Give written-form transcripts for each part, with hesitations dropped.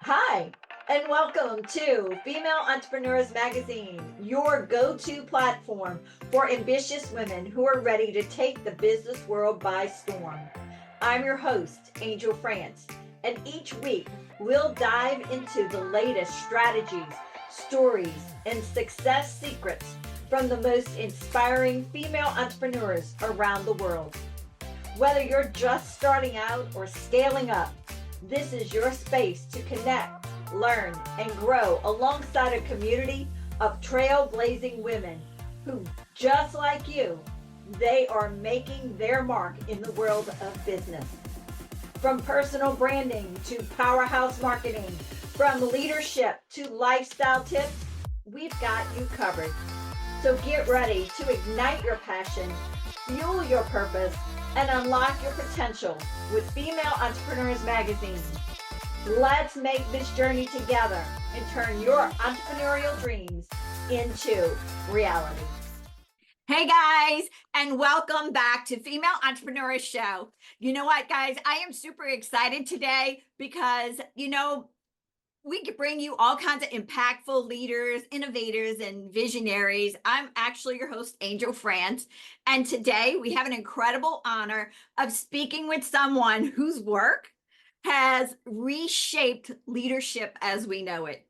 Hi, and welcome to Female Entrepreneurs Magazine, your go to platform for ambitious women who are ready to take the business world by storm. I'm your host, Angel France, and each week we'll dive into the latest strategies, stories, and success secrets from the most inspiring female entrepreneurs around the world. Whether you're just starting out or scaling up, this is your space to connect, learn, and grow alongside a community of trailblazing women who, just like you, they are making their mark in the world of business. From personal branding to powerhouse marketing, from leadership to lifestyle tips, we've got you covered. So get ready to ignite your passion, fuel your purpose, and unlock your potential with Female Entrepreneurs Magazine. Let's make this journey together and turn your entrepreneurial dreams into reality. Hey guys, and welcome back to Female Entrepreneurs Show. You know what, guys? I am super excited today because, we could bring you all kinds of impactful leaders, innovators, and visionaries. I'm actually your host, Angel France. And today we have an incredible honor of speaking with someone whose work has reshaped leadership as we know it.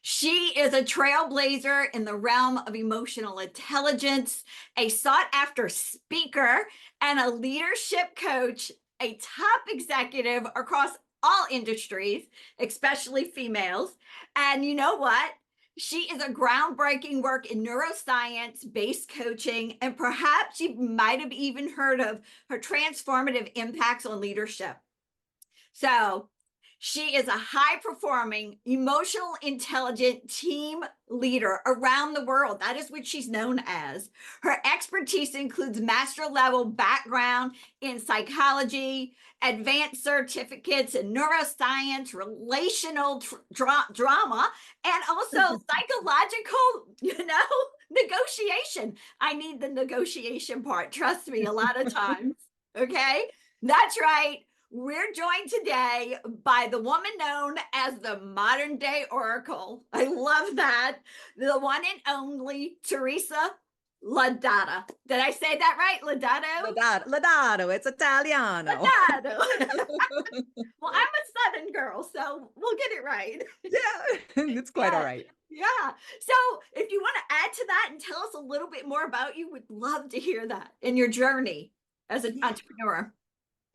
She is a trailblazer in the realm of emotional intelligence, a sought-after speaker, and a leadership coach, a top executive across all industries, especially females. And you know what? She is a groundbreaking work in neuroscience-based coaching, and perhaps you might have even heard of her transformative impacts on leadership. So she is a high-performing, emotional, intelligent team leader around the world. That is what she's known as. Her expertise includes master-level background in psychology, advanced certificates in neuroscience, relational drama, and also psychological, negotiation. I need the negotiation part. Trust me, a lot of times. Okay, that's right. We're joined today by the woman known as the modern day oracle. I love that. The one and only Teresa Lodato. Did I say that right? Lodato? Lodato, it's Italiano. Lodato. Well, I'm a Southern girl, so we'll get it right. Yeah, it's quite all right. Yeah. So if you want to add to that and tell us a little bit more about you, we'd love to hear that in your journey as an entrepreneur.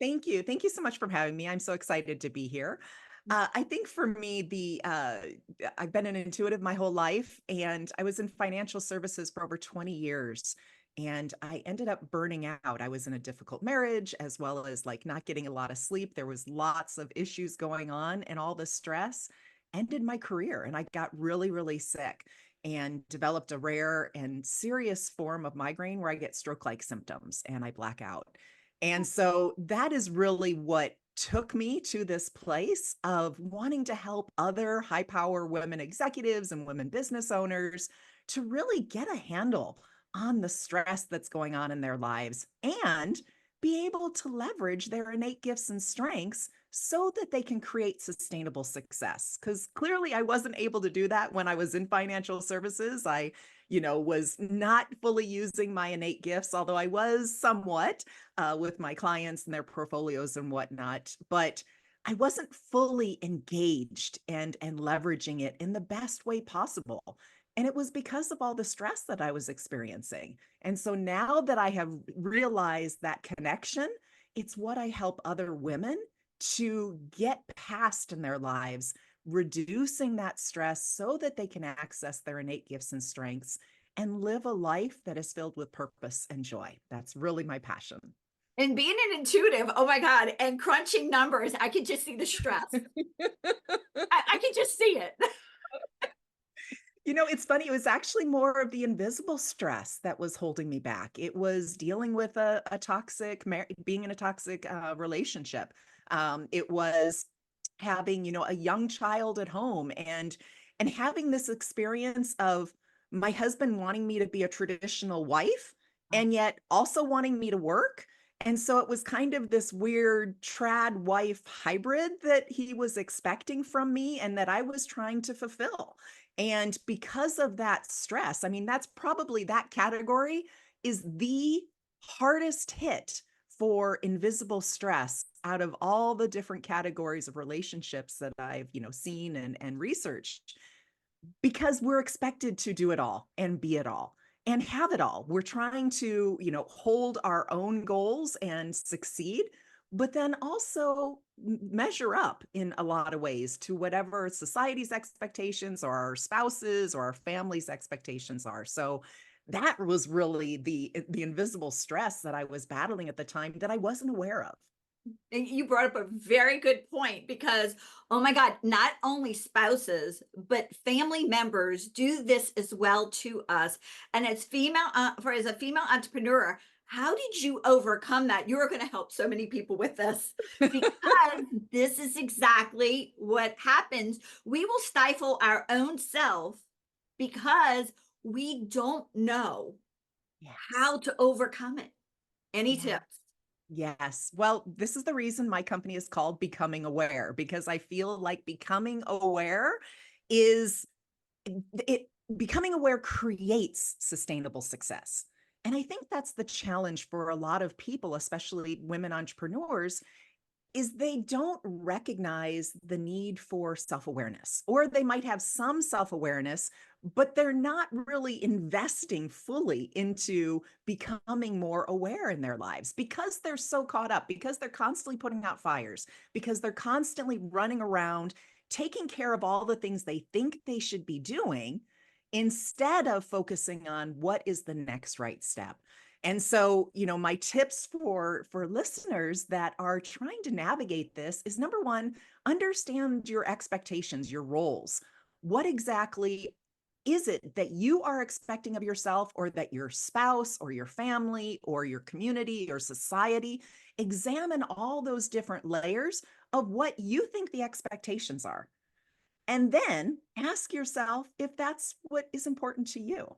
Thank you. Thank you so much for having me. I'm so excited to be here. I think for me, I've been an intuitive my whole life, and I was in financial services for over 20 years. And I ended up burning out. I was in a difficult marriage, as well as like not getting a lot of sleep. There was lots of issues going on, and all the stress ended my career. And I got really, really sick and developed a rare and serious form of migraine where I get stroke-like symptoms and I black out. And so that is really what took me to this place of wanting to help other high power women executives and women business owners to really get a handle on the stress that's going on in their lives and be able to leverage their innate gifts and strengths so that they can create sustainable success. Because clearly I wasn't able to do that when I was in financial services. I was not fully using my innate gifts, although I was somewhat with my clients and their portfolios and whatnot. But I wasn't fully engaged and leveraging it in the best way possible. And it was because of all the stress that I was experiencing. And so now that I have realized that connection, it's what I help other women to get past in their lives, reducing that stress so that they can access their innate gifts and strengths and live a life that is filled with purpose and joy. That's really my passion. And being an intuitive, oh my God, and crunching numbers, I could just see the stress. I could just see it. It's funny. It was actually more of the invisible stress that was holding me back. It was dealing with a toxic, being in a toxic relationship. It was having, a young child at home and having this experience of my husband wanting me to be a traditional wife and yet also wanting me to work And so it was kind of this weird trad wife hybrid that he was expecting from me and that I was trying to fulfill. And because of that stress, I mean, that's probably that category is the hardest hit for invisible stress out of all the different categories of relationships that I've, seen and researched, because we're expected to do it all and be it all and have it all. We're trying to, hold our own goals and succeed, but then also measure up in a lot of ways to whatever society's expectations or our spouses or our family's expectations are. So that was really the invisible stress that I was battling at the time that I wasn't aware of. And you brought up a very good point because, oh my God, not only spouses, but family members do this as well to us. And as a female entrepreneur, how did you overcome that? You're going to help so many people with this because this is exactly what happens. We will stifle our own self because we don't know Yes. how to overcome it. Any Yeah. tips? Yes. Well, this is the reason my company is called Becoming Aware, because I feel like becoming aware is it becoming aware creates sustainable success. And I think that's the challenge for a lot of people, especially women entrepreneurs, is they don't recognize the need for self-awareness, or they might have some self-awareness, but they're not really investing fully into becoming more aware in their lives because they're so caught up, because they're constantly putting out fires, because they're constantly running around taking care of all the things they think they should be doing instead of focusing on what is the next right step. And so, my tips for listeners that are trying to navigate this is, number one, understand your expectations, your roles. What exactly is it that you are expecting of yourself, or that your spouse or your family or your community or society? Examine all those different layers of what you think the expectations are. And then ask yourself if that's what is important to you,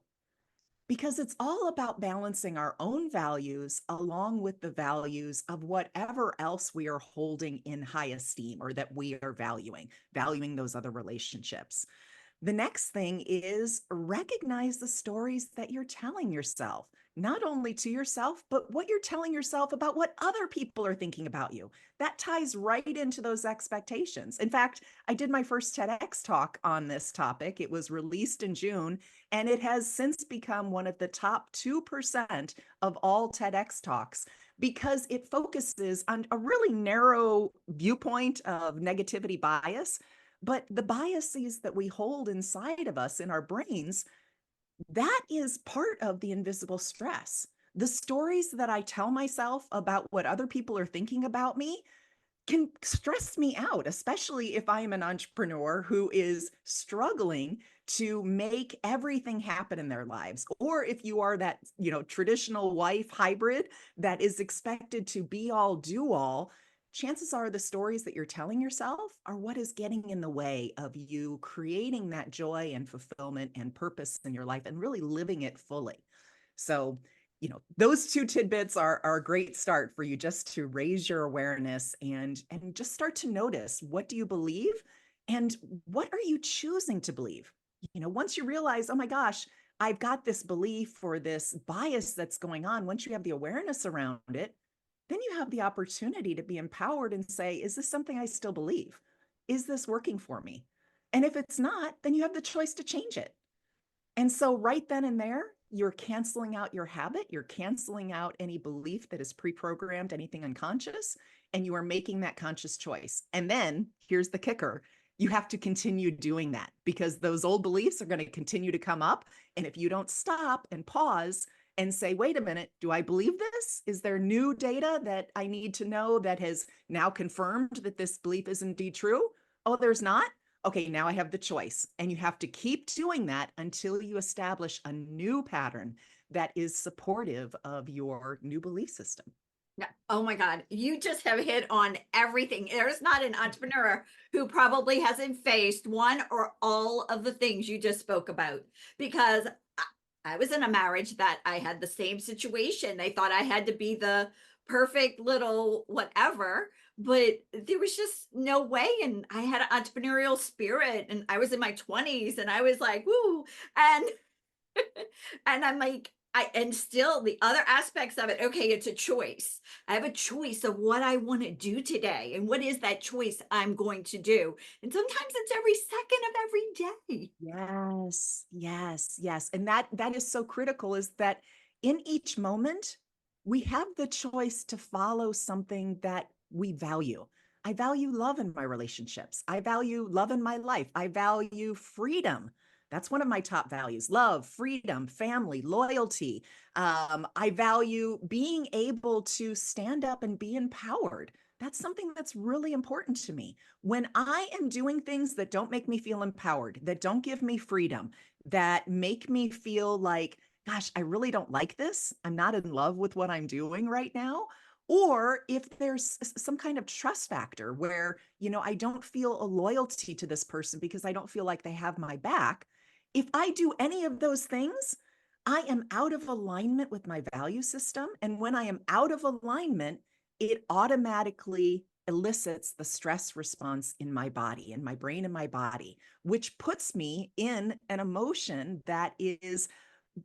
because it's all about balancing our own values along with the values of whatever else we are holding in high esteem, or that we are valuing those other relationships. The next thing is recognize the stories that you're telling yourself, not only to yourself, but what you're telling yourself about what other people are thinking about you. That ties right into those expectations. In fact, I did my first TEDx talk on this topic. It was released in June, and it has since become one of the top 2% of all TEDx talks, because it focuses on a really narrow viewpoint of negativity bias. But the biases that we hold inside of us in our brains, that is part of the invisible stress. The stories that I tell myself about what other people are thinking about me can stress me out, especially if I am an entrepreneur who is struggling to make everything happen in their lives. Or if you are that, traditional wife hybrid that is expected to be all, do all, chances are the stories that you're telling yourself are what is getting in the way of you creating that joy and fulfillment and purpose in your life and really living it fully. So, those two tidbits are a great start for you, just to raise your awareness and just start to notice, what do you believe and what are you choosing to believe? Once you realize, oh my gosh, I've got this belief or this bias that's going on, once you have the awareness around it, then you have the opportunity to be empowered and say, is this something I still believe? Is this working for me? And if it's not, then you have the choice to change it. And so, right then and there, you're canceling out your habit, you're canceling out any belief that is pre programmed, anything unconscious, and you are making that conscious choice. And then here's the kicker: you have to continue doing that, because those old beliefs are going to continue to come up. And if you don't stop and pause and say, wait a minute, do I believe this? Is there new data that I need to know that has now confirmed that this belief is indeed true? Oh, there's not? Okay, now I have the choice. And you have to keep doing that until you establish a new pattern that is supportive of your new belief system. Yeah. Oh my God. You just have hit on everything. There's not an entrepreneur who probably hasn't faced one or all of the things you just spoke about, because I was in a marriage that I had the same situation. They thought I had to be the perfect little whatever, but there was just no way. And I had an entrepreneurial spirit, and I was in my 20s, and I was like, woo. And and I'm like, and still the other aspects of it, okay, it's a choice. I have a choice of what I want to do today. And what is that choice I'm going to do? And sometimes it's every second of every day. Yes, yes, yes. And that is so critical, is that in each moment, we have the choice to follow something that we value. I value love in my relationships. I value love in my life. I value freedom. That's one of my top values: love, freedom, family, loyalty. I value being able to stand up and be empowered. That's something that's really important to me. When I am doing things that don't make me feel empowered, that don't give me freedom, that make me feel like, gosh, I really don't like this, I'm not in love with what I'm doing right now. Or if there's some kind of trust factor where, I don't feel a loyalty to this person because I don't feel like they have my back. If I do any of those things, I am out of alignment with my value system. And when I am out of alignment, it automatically elicits the stress response in my body, in my brain and my body, which puts me in an emotion that is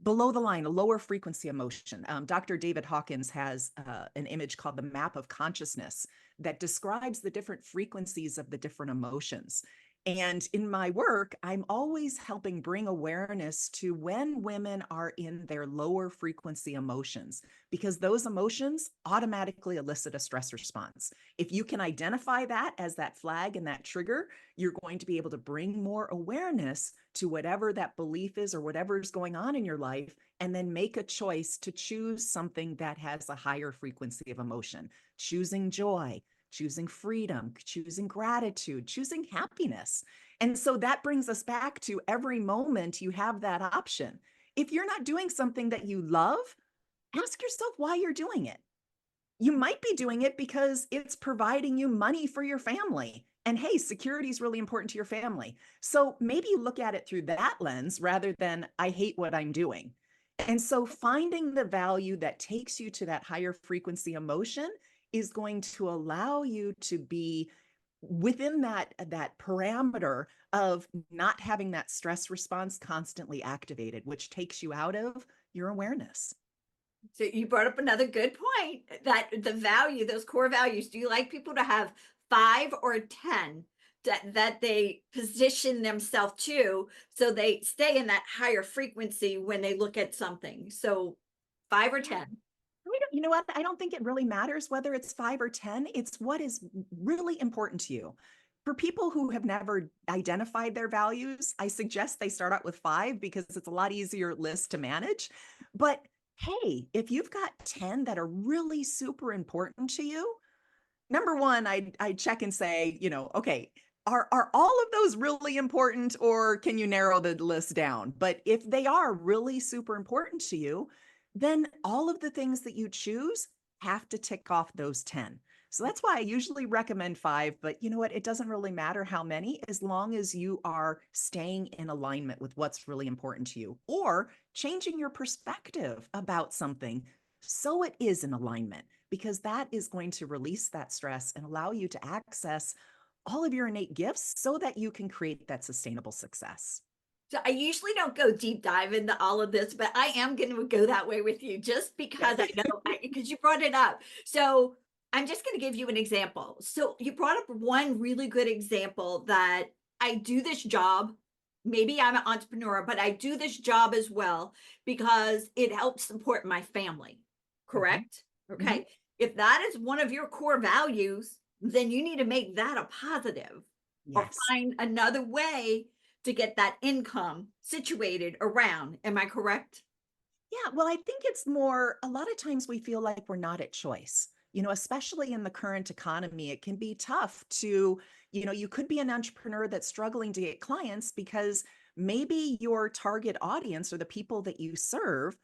below the line, a lower frequency emotion. Dr. David Hawkins has an image called the map of consciousness that describes the different frequencies of the different emotions. And in my work, I'm always helping bring awareness to when women are in their lower frequency emotions, because those emotions automatically elicit a stress response. If you can identify that as that flag and that trigger, you're going to be able to bring more awareness to whatever that belief is or whatever is going on in your life, and then make a choice to choose something that has a higher frequency of emotion, choosing joy, choosing freedom, choosing gratitude, choosing happiness. And so that brings us back to every moment you have that option. If you're not doing something that you love, ask yourself why you're doing it. You might be doing it because it's providing you money for your family. And hey, security is really important to your family. So maybe you look at it through that lens rather than, I hate what I'm doing. And so finding the value that takes you to that higher frequency emotion is going to allow you to be within that parameter of not having that stress response constantly activated, which takes you out of your awareness. So you brought up another good point, that the value, those core values. Do you like people to have 5 or 10 that they position themselves to, so they stay in that higher frequency when they look at something? So 5 or 10. You know what? I don't think it really matters whether it's 5 or 10. It's what is really important to you. For people who have never identified their values, I suggest they start out with 5 because it's a lot easier list to manage. But hey, if you've got 10 that are really super important to you, number one, I check and say, okay, are all of those really important, or can you narrow the list down? But if they are really super important to you, then all of the things that you choose have to tick off those 10. So that's why I usually recommend 5, but you know what? It doesn't really matter how many, as long as you are staying in alignment with what's really important to you, or changing your perspective about something so it is in alignment, because that is going to release that stress and allow you to access all of your innate gifts so that you can create that sustainable success. So I usually don't go deep dive into all of this, but I am going to go that way with you, just because I Okay. know, because you brought it up. So I'm just going to give you an example. So you brought up one really good example, that I do this job. Maybe I'm an entrepreneur, but I do this job as well because it helps support my family. Mm-hmm. Correct? Mm-hmm. Okay. If that is one of your core values, then you need to make that a positive, or Yes. find another way to get that income situated around. Am I correct? Yeah, well, I think it's more, a lot of times we feel like we're not at choice. Especially in the current economy, it can be tough to, you could be an entrepreneur that's struggling to get clients because maybe your target audience or the people that you serve,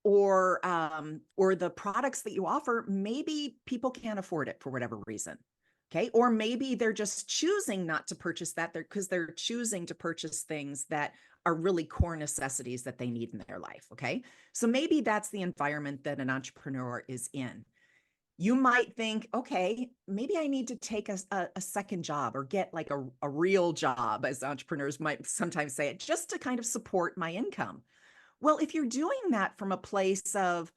or the products that you offer, maybe people can't afford it for whatever reason. Okay. Or maybe they're just choosing not to purchase that because they're choosing to purchase things that are really core necessities that they need in their life. Okay. So maybe that's the environment that an entrepreneur is in. You might think, okay, maybe I need to take a second job or get like a real job, as entrepreneurs might sometimes say it, just to kind of support my income. Well, if you're doing that from a place of,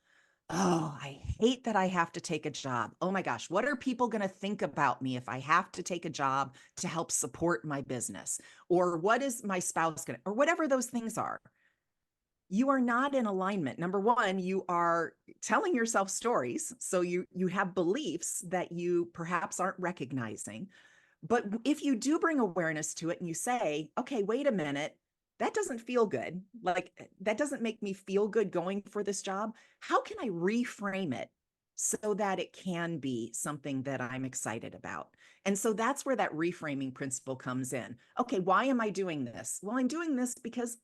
oh, I hate that I have to take a job. Oh my gosh, what are people going to think about me if I have to take a job to help support my business? Or what is my spouse going to, or whatever those things are? You are not in alignment. Number one, you are telling yourself stories. So you have beliefs that you perhaps aren't recognizing. But if you do bring awareness to it and you say, okay, wait a minute, that doesn't feel good. Like that doesn't make me feel good going for this job. How can I reframe it so that it can be something that I'm excited about? And so that's where that reframing principle comes in. Okay, why am I doing this? Well, I'm doing this because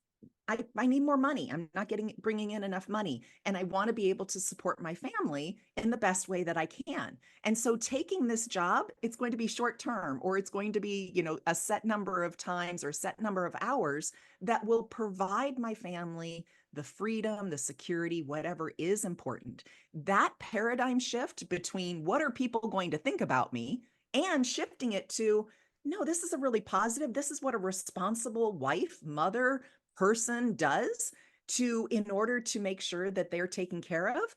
I need more money. I'm not bringing in enough money. And I want to be able to support my family in the best way that I can. And so taking this job, it's going to be short term, or it's going to be, a set number of times or set number of hours that will provide my family the freedom, the security, whatever is important. That paradigm shift between what are people going to think about me and shifting it to, no, this is a really positive. This is what a responsible wife, mother, person does to in order to make sure that they're taken care of,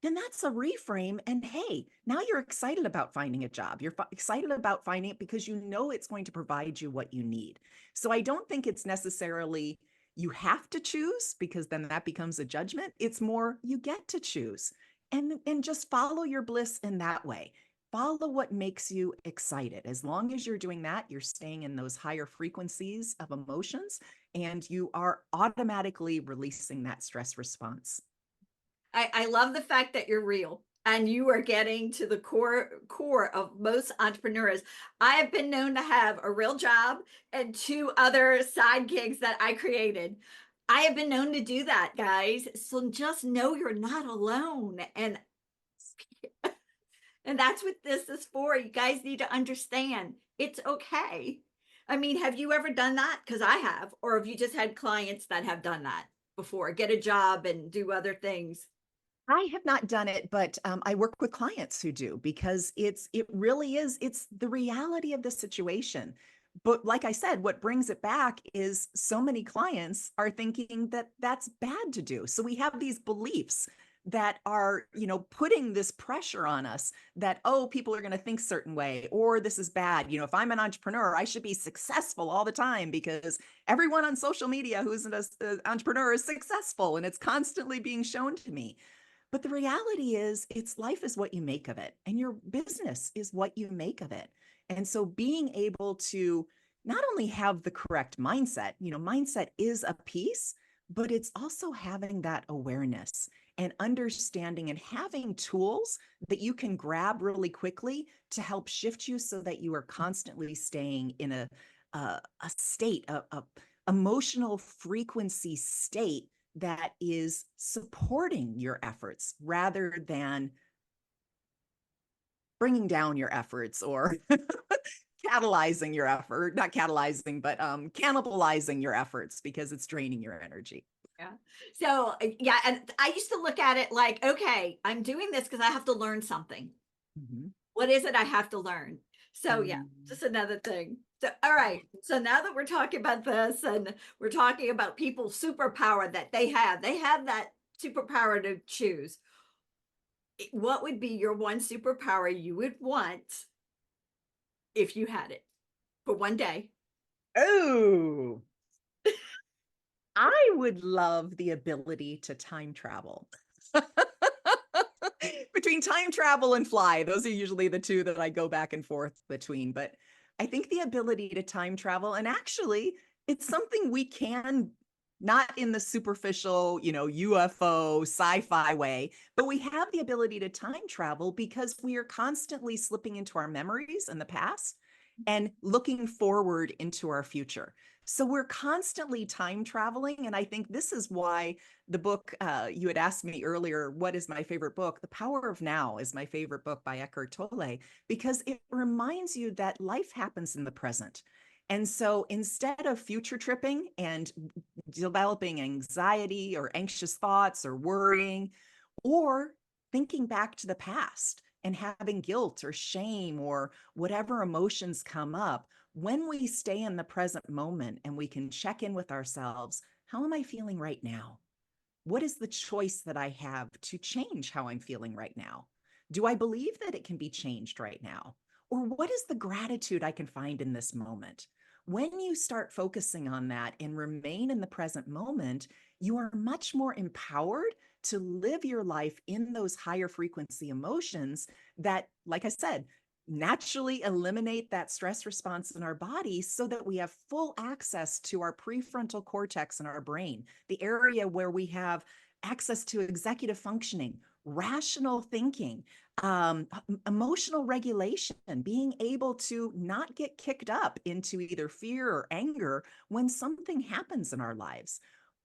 then that's a reframe. And hey, now you're excited about finding a job. You're excited about finding it because you know it's going to provide you what you need. So I don't think it's necessarily you have to choose, because then that becomes a judgment. It's more you get to choose, and just follow your bliss in that way. Follow what makes you excited. As long as you're doing that, you're staying in those higher frequencies of emotions, and you are automatically releasing that stress response. I love the fact that you're real and you are getting to the core of most entrepreneurs. I have been known to have a real job and two other side gigs that I created. I have been known to do that, guys. So just know you're not alone. And that's what this is for. You guys need to understand it's okay. I mean, have you ever done that? Because I have. Or have you just had clients that have done that before? Get a job and do other things. I have not done it, but I work with clients who do, because it really is, it's the reality of the situation. But like I said, what brings it back is so many clients are thinking that that's bad to do. So we have these beliefs that are, putting this pressure on us that, oh, people are going to think certain way, or this is bad. If I'm an entrepreneur, I should be successful all the time because everyone on social media who's an entrepreneur is successful and it's constantly being shown to me. But the reality is, it's life is what you make of it, and your business is what you make of it. And so being able to not only have the correct mindset, mindset is a piece, but it's also having that awareness and understanding and having tools that you can grab really quickly to help shift you so that you are constantly staying in a state, a emotional frequency state that is supporting your efforts rather than bringing down your efforts or catalyzing your effort, not catalyzing, but cannibalizing your efforts because it's draining your energy. Yeah. So, yeah. And I used to look at it like, okay, I'm doing this because I have to learn something. Mm-hmm. What is it I have to learn? So, yeah, just another thing. So, all right. So now that we're talking about this and we're talking about people's superpower that they have that superpower to choose. What would be your one superpower you would want if you had it for one day? Oh, I would love the ability to time travel. Between time travel and fly, those are usually the two that I go back and forth between. But I think the ability to time travel, and actually, it's something we can, not in the superficial, UFO sci-fi way, but we have the ability to time travel because we are constantly slipping into our memories in the past and looking forward into our future. So we're constantly time traveling. And I think this is why the book, you had asked me earlier, what is my favorite book? The Power of Now is my favorite book by Eckhart Tolle, because it reminds you that life happens in the present. And so instead of future tripping and developing anxiety or anxious thoughts or worrying or thinking back to the past, and having guilt or shame or whatever emotions come up, when we stay in the present moment and we can check in with ourselves, how am I feeling right now? What is the choice that I have to change how I'm feeling right now? Do I believe that it can be changed right now? Or what is the gratitude I can find in this moment? When you start focusing on that and remain in the present moment, you are much more empowered to live your life in those higher frequency emotions that, like I said, naturally eliminate that stress response in our body so that we have full access to our prefrontal cortex in our brain, the area where we have access to executive functioning, rational thinking, emotional regulation, being able to not get kicked up into either fear or anger when something happens in our lives.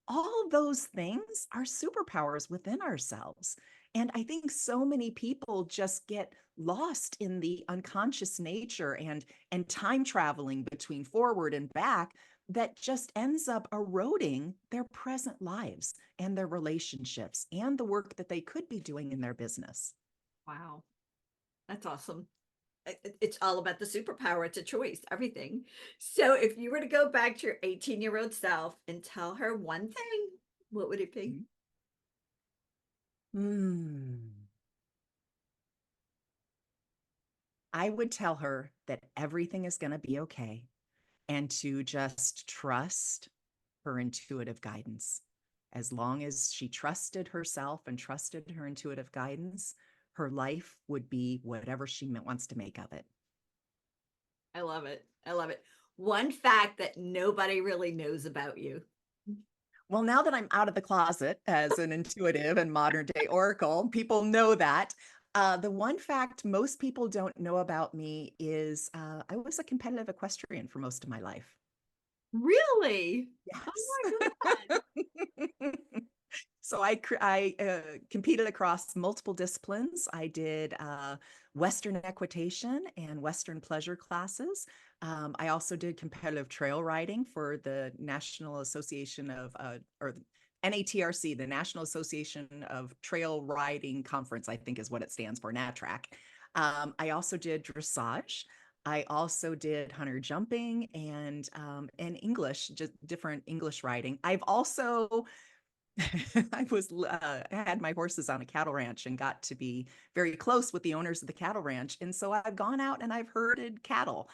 All those things are superpowers within ourselves. And I think so many people just get lost in the unconscious nature and time traveling between forward and back that just ends up eroding their present lives and their relationships and the work that they could be doing in their business. Wow, that's awesome. It's all about the superpower. It's a choice, everything. So if you were to go back to your 18-year-old self and tell her one thing, what would it be? I would tell her that everything is going to be okay and to just trust her intuitive guidance. As long as she trusted herself and trusted her intuitive guidance, her life would be whatever she wants to make of it. I love it. I love it. One fact that nobody really knows about you. Well, now that I'm out of the closet as an intuitive and modern day oracle, people know that. The one fact most people don't know about me is I was a competitive equestrian for most of my life. Really? Oh Yes. my God. So I competed across multiple disciplines. I did Western equitation and Western pleasure classes. I also did competitive trail riding for the National Association of, or NATRC, the National Association of Trail Riding Conference, I think is what it stands for, NATRAC. I also did dressage. I also did hunter jumping and English, just different English riding. I've also I had my horses on a cattle ranch and got to be very close with the owners of the cattle ranch, and so I've gone out and I've herded cattle.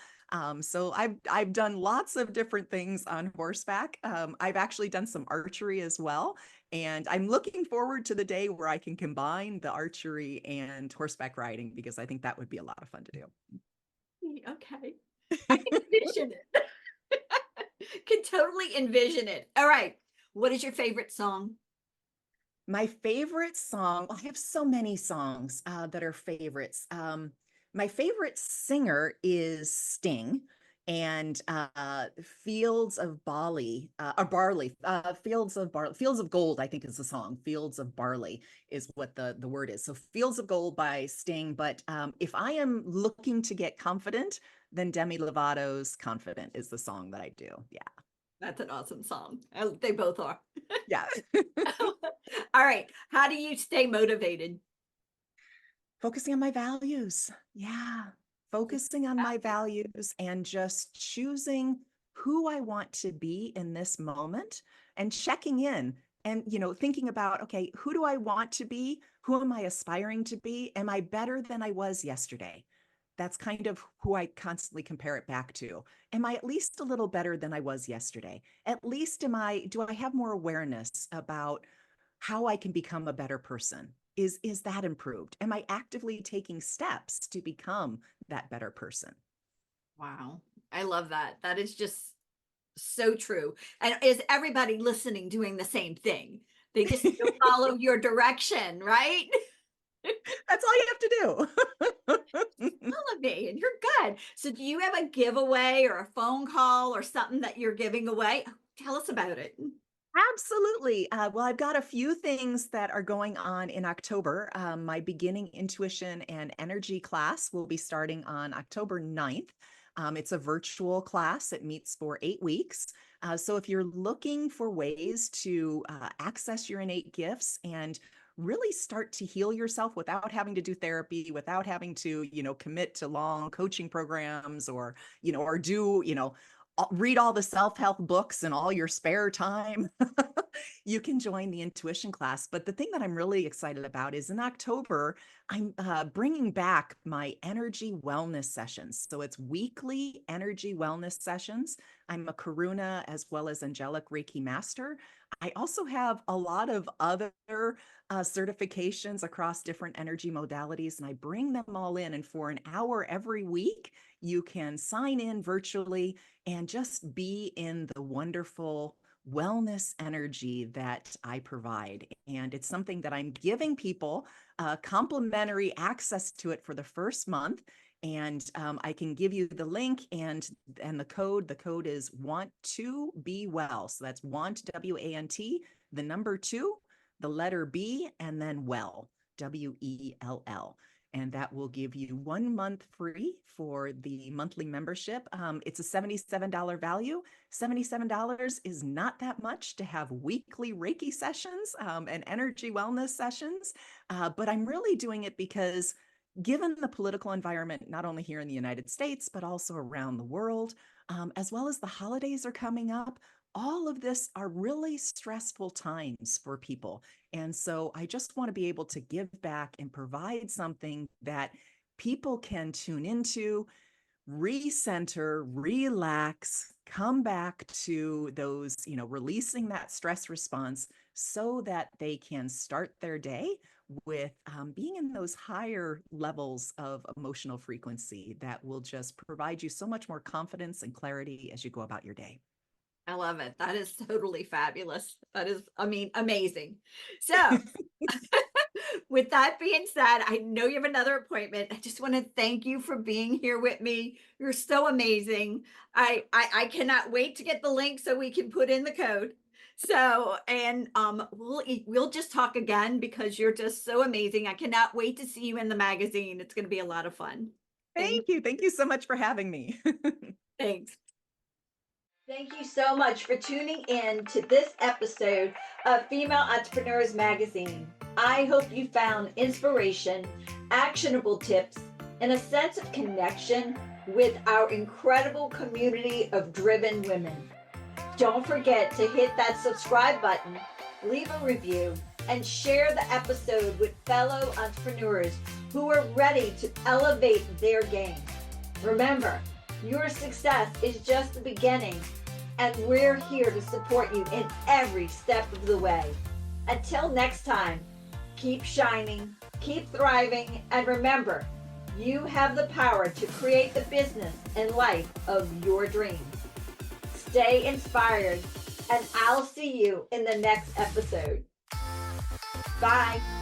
So I've done lots of different things on horseback. I've actually done some archery as well, and I'm looking forward to the day where I can combine the archery and horseback riding because I think that would be a lot of fun to do. Okay. I can envision it. Can totally envision it. All right. What is your favorite song? My favorite song, I have so many songs that are favorites. My favorite singer is Sting, and Fields of Barley, or Barley, Fields of Gold, I think is the song. Fields of Barley is what the word is. So Fields of Gold by Sting. But if I am looking to get confident, then Demi Lovato's Confident is the song that I do. Yeah. That's an awesome song. They both are. Yeah. All right. How do you stay motivated? Focusing on my values. Yeah. Focusing on my values and just choosing who I want to be in this moment and checking in and, thinking about, okay, who do I want to be? Who am I aspiring to be? Am I better than I was yesterday? That's kind of who I constantly compare it back to. Am I at least a little better than I was yesterday? At least do I have more awareness about how I can become a better person? Is that improved? Am I actively taking steps to become that better person? Wow. I love that. That is just so true. And is everybody listening doing the same thing? They just need to follow your direction, right? That's all you have to do. Elevate, and you're good. So, do you have a giveaway or a phone call or something that you're giving away? Tell us about it. Absolutely. Well, I've got a few things that are going on in October. My beginning intuition and energy class will be starting on October 9th. It's a virtual class. It meets for 8 weeks. So if you're looking for ways to access your innate gifts and really start to heal yourself without having to do therapy, without having to, commit to long coaching programs or, or do, read all the self-help books in all your spare time. You can join the intuition class. But the thing that I'm really excited about is in October, I'm bringing back my energy wellness sessions. So it's weekly energy wellness sessions. I'm a Karuna as well as angelic Reiki master. I also have a lot of other certifications across different energy modalities, and I bring them all in. And for an hour every week, you can sign in virtually and just be in the wonderful wellness energy that I provide. And it's something that I'm giving people complimentary access to it for the first month. And I can give you the link and the code. The code is want to be well. So that's want, W-A-N-T, the number 2, the letter B, and then well, W-E-L-L. And that will give you 1 month free for the monthly membership. It's a $77 value. $77 is not that much to have weekly Reiki sessions and energy wellness sessions. But I'm really doing it because given the political environment, not only here in the United States, but also around the world, as well as the holidays are coming up, all of this are really stressful times for people. And so I just want to be able to give back and provide something that people can tune into, recenter, relax, come back to those, releasing that stress response so that they can start their day with being in those higher levels of emotional frequency that will just provide you so much more confidence and clarity as you go about your day. I love it. That is totally fabulous. That is, amazing. So with that being said, I know you have another appointment. I just want to thank you for being here with me. You're so amazing. I cannot wait to get the link so we can put in the code. So, and we'll just talk again because you're just so amazing. I cannot wait to see you in the magazine. It's going to be a lot of fun. Thank you. Thank you so much for having me. Thanks. Thank you so much for tuning in to this episode of Female Entrepreneurs Magazine. I hope you found inspiration, actionable tips, and a sense of connection with our incredible community of driven women. Don't forget to hit that subscribe button, leave a review, and share the episode with fellow entrepreneurs who are ready to elevate their game. Remember, your success is just the beginning, and we're here to support you in every step of the way. Until next time, keep shining, keep thriving, and remember, you have the power to create the business and life of your dreams. Stay inspired, and I'll see you in the next episode. Bye.